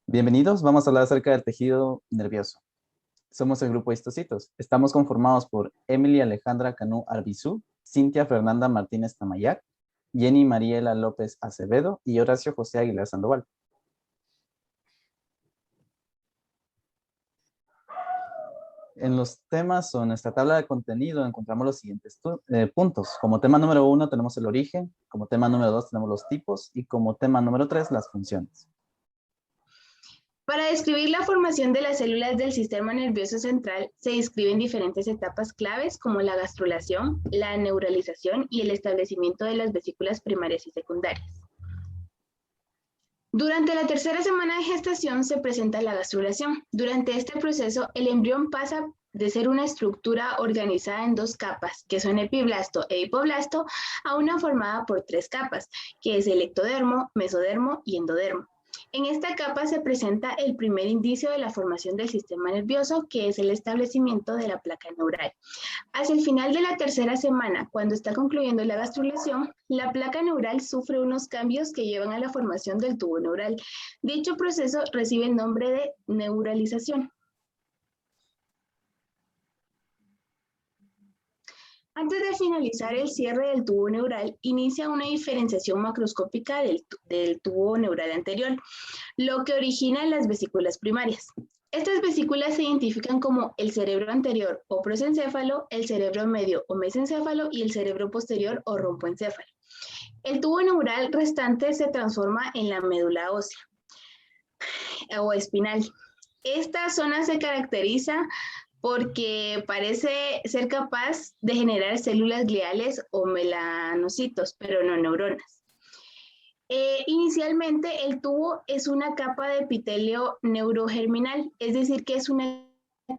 Bienvenidos, vamos a hablar acerca del tejido nervioso. Somos el grupo Histocitos. Estamos conformados por Emily Alejandra Canú Arbizú, Cintia Fernanda Martínez Tamayac, Jenny Mariela López Acevedo y Horacio José Aguilar Sandoval. En los temas o en nuestra tabla de contenido encontramos los siguientes puntos. Como tema número 1 tenemos el origen, como tema número 2 tenemos los tipos y como tema número 3 las funciones. Para describir la formación de las células del sistema nervioso central, se describen diferentes etapas claves como la gastrulación, la neuralización y el establecimiento de las vesículas primarias y secundarias. Durante la tercera semana de gestación se presenta la gastrulación. Durante este proceso, el embrión pasa de ser una estructura organizada en dos capas, que son epiblasto e hipoblasto, a una formada por tres capas, que es el ectodermo, mesodermo y endodermo. En esta capa se presenta el primer indicio de la formación del sistema nervioso, que es el establecimiento de la placa neural. Hacia el final de la tercera semana, cuando está concluyendo la gastrulación, la placa neural sufre unos cambios que llevan a la formación del tubo neural. Dicho proceso recibe el nombre de neuralización. Antes de finalizar el cierre del tubo neural, inicia una diferenciación macroscópica del tubo neural anterior, lo que origina las vesículas primarias. Estas vesículas se identifican como el cerebro anterior o prosencéfalo, el cerebro medio o mesencéfalo y el cerebro posterior o romboencéfalo. El tubo neural restante se transforma en la médula ósea o espinal. Esta zona se caracteriza porque parece ser capaz de generar células gliales o melanocitos, pero no neuronas. Inicialmente el tubo es una capa de epitelio neurogerminal, es decir, que es una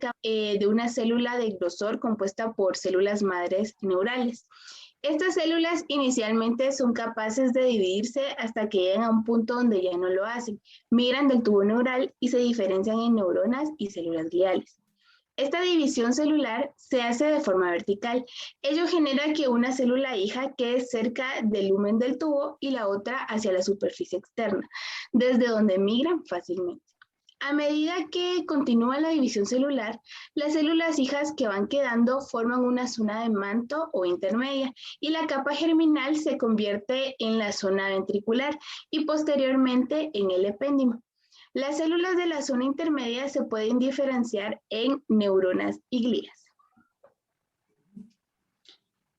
capa de una célula de grosor compuesta por células madres neurales. Estas células inicialmente son capaces de dividirse hasta que llegan a un punto donde ya no lo hacen, migran del tubo neural y se diferencian en neuronas y células gliales. Esta división celular se hace de forma vertical. Ello genera que una célula hija quede cerca del lumen del tubo y la otra hacia la superficie externa, desde donde migran fácilmente. A medida que continúa la división celular, las células hijas que van quedando forman una zona de manto o intermedia y la capa germinal se convierte en la zona ventricular y posteriormente en el epéndimo. Las células de la zona intermedia se pueden diferenciar en neuronas y glías.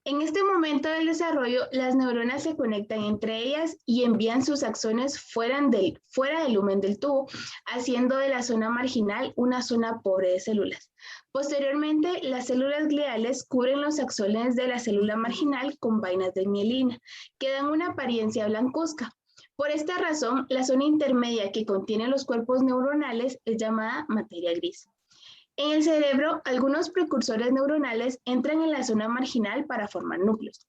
En este momento del desarrollo, las neuronas se conectan entre ellas y envían sus axones fuera del lumen del tubo, haciendo de la zona marginal una zona pobre de células. Posteriormente, las células gliales cubren los axones de la célula marginal con vainas de mielina, que dan una apariencia blancuzca. Por esta razón, la zona intermedia que contiene los cuerpos neuronales es llamada materia gris. En el cerebro, algunos precursores neuronales entran en la zona marginal para formar núcleos.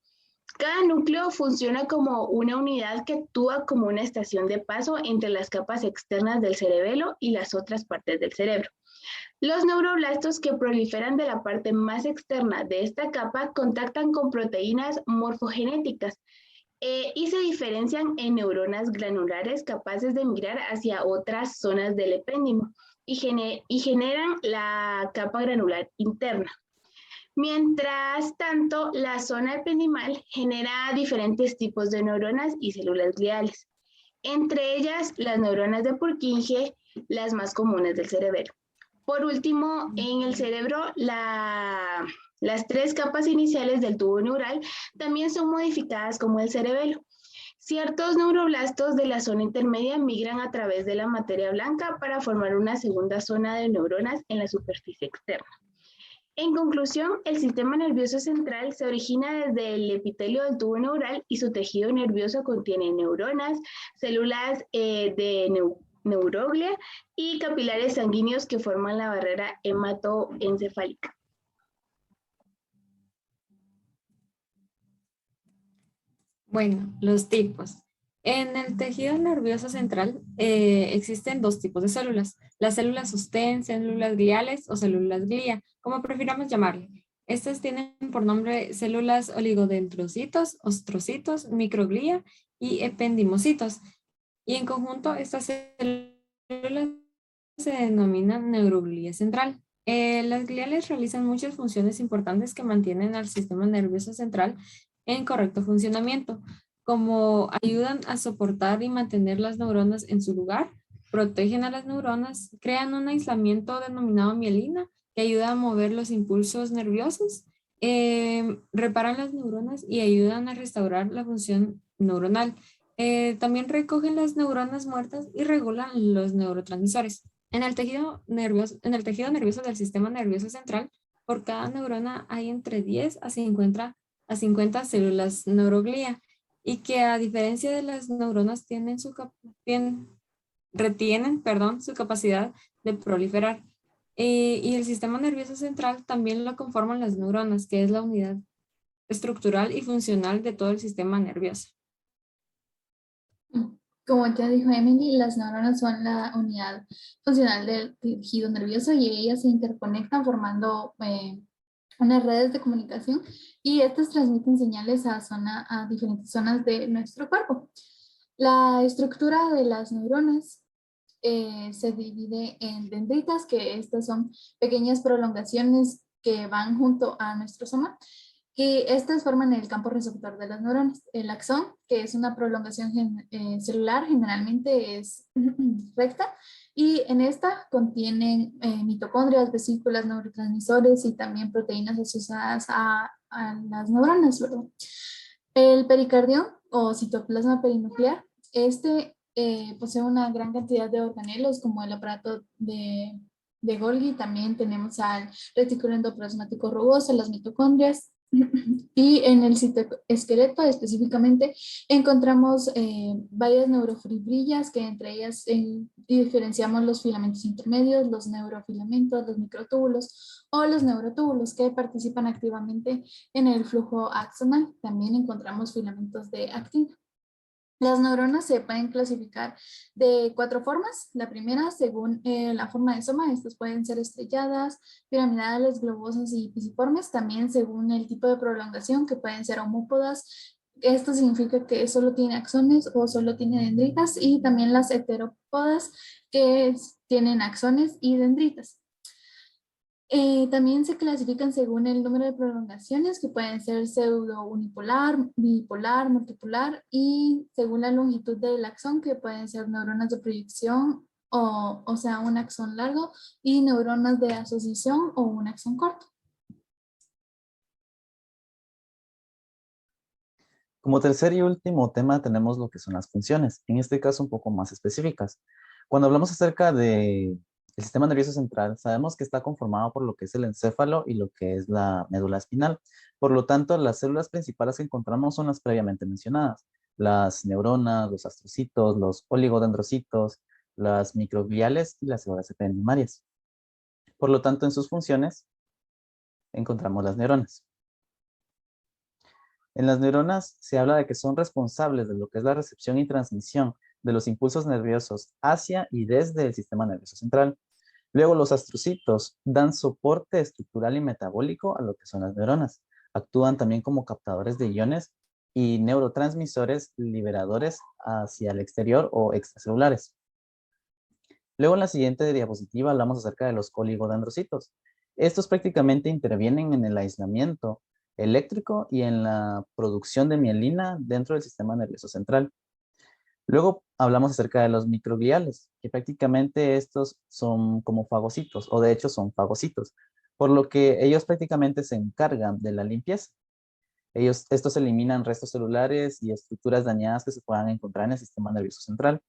Cada núcleo funciona como una unidad que actúa como una estación de paso entre las capas externas del cerebelo y las otras partes del cerebro. Los neuroblastos que proliferan de la parte más externa de esta capa contactan con proteínas morfogenéticas y se diferencian en neuronas granulares capaces de migrar hacia otras zonas del epéndimo y generan la capa granular interna. Mientras tanto, la zona ependimal genera diferentes tipos de neuronas y células gliales, entre ellas las neuronas de Purkinje, las más comunes del cerebelo. Por último, en el cerebro, las tres capas iniciales del tubo neural también son modificadas como el cerebelo. Ciertos neuroblastos de la zona intermedia migran a través de la materia blanca para formar una segunda zona de neuronas en la superficie externa. En conclusión, el sistema nervioso central se origina desde el epitelio del tubo neural y su tejido nervioso contiene neuronas, células de neuroglia y capilares sanguíneos que forman la barrera hematoencefálica. Bueno, los tipos. En el tejido nervioso central existen dos tipos de células, las células sostén, células gliales o células glía, como prefiramos llamarle. Estas tienen por nombre células oligodendrocitos, ostrocitos, microglía y ependimocitos. Y en conjunto estas células células se denomina neuroglía central. Las gliales realizan muchas funciones importantes que mantienen al sistema nervioso central en correcto funcionamiento, como ayudan a soportar y mantener las neuronas en su lugar, protegen a las neuronas, crean un aislamiento denominado mielina que ayuda a mover los impulsos nerviosos, reparan las neuronas y ayudan a restaurar la función neuronal. También recogen las neuronas muertas y regulan los neurotransmisores. En el tejido nervioso del sistema nervioso central, por cada neurona hay entre 10 a 50 células neuroglía y que a diferencia de las neuronas retienen, su capacidad de proliferar. Y el sistema nervioso central también lo conforman las neuronas, que es la unidad estructural y funcional de todo el sistema nervioso. Como ya dijo Emily, las neuronas son la unidad funcional del tejido nervioso y ellas se interconectan formando unas redes de comunicación y estas transmiten señales a diferentes zonas de nuestro cuerpo. La estructura de las neuronas se divide en dendritas, que estas son pequeñas prolongaciones que van junto a nuestro soma, y estas forman el campo receptor de las neuronas. El axón, que es una prolongación celular, generalmente es recta, y en esta contienen mitocondrias, vesículas, neurotransmisores y también proteínas asociadas a las neuronas, ¿verdad? El pericardión o citoplasma perinuclear, posee una gran cantidad de organelos como el aparato de Golgi. También tenemos al retículo endoplasmático rugoso, las mitocondrias, y en el citoesqueleto específicamente encontramos varias neurofibrillas, que entre ellas diferenciamos los filamentos intermedios, los neurofilamentos, los microtúbulos o los neurotúbulos, que participan activamente en el flujo axonal. También encontramos filamentos de actina. Las neuronas se pueden clasificar de 4 formas. La primera, según la forma de soma, estas pueden ser estrelladas, piramidales, globosas y pisiformes. También según el tipo de prolongación, que pueden ser homópodas. Esto significa que solo tiene axones o solo tiene dendritas. Y también las heterópodas, que tienen axones y dendritas. También se clasifican según el número de prolongaciones, que pueden ser pseudo unipolar, bipolar, multipolar, y según la longitud del axón, que pueden ser neuronas de proyección, o sea, un axón largo, y neuronas de asociación o un axón corto. Como tercer y último tema tenemos lo que son las funciones, en este caso un poco más específicas. Cuando hablamos acerca del sistema nervioso central, sabemos que está conformado por lo que es el encéfalo y lo que es la médula espinal. Por lo tanto, las células principales que encontramos son las previamente mencionadas: las neuronas, los astrocitos, los oligodendrocitos, las microgliales y las células ependimarias. Por lo tanto, en sus funciones encontramos las neuronas. En las neuronas se habla de que son responsables de lo que es la recepción y transmisión de los impulsos nerviosos hacia y desde el sistema nervioso central. Luego, los astrocitos dan soporte estructural y metabólico a lo que son las neuronas. Actúan también como captadores de iones y neurotransmisores liberadores hacia el exterior o extracelulares. Luego, en la siguiente diapositiva hablamos acerca de los oligodendrocitos. Estos prácticamente intervienen en el aislamiento eléctrico y en la producción de mielina dentro del sistema nervioso central. Luego hablamos acerca de los microgliales, que prácticamente estos son como fagocitos, o de hecho son fagocitos, por lo que ellos prácticamente se encargan de la limpieza. Estos eliminan restos celulares y estructuras dañadas que se puedan encontrar en el sistema nervioso central.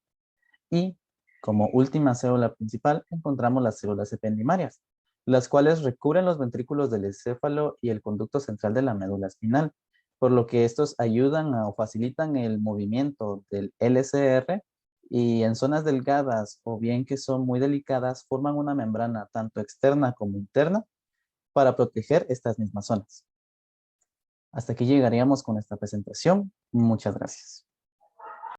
Y como última célula principal encontramos las células ependimarias, las cuales recubren los ventrículos del encéfalo y el conducto central de la médula espinal, por lo que estos ayudan o facilitan el movimiento del LCR, y en zonas delgadas o bien que son muy delicadas forman una membrana tanto externa como interna para proteger estas mismas zonas. Hasta aquí llegaríamos con esta presentación. Muchas gracias.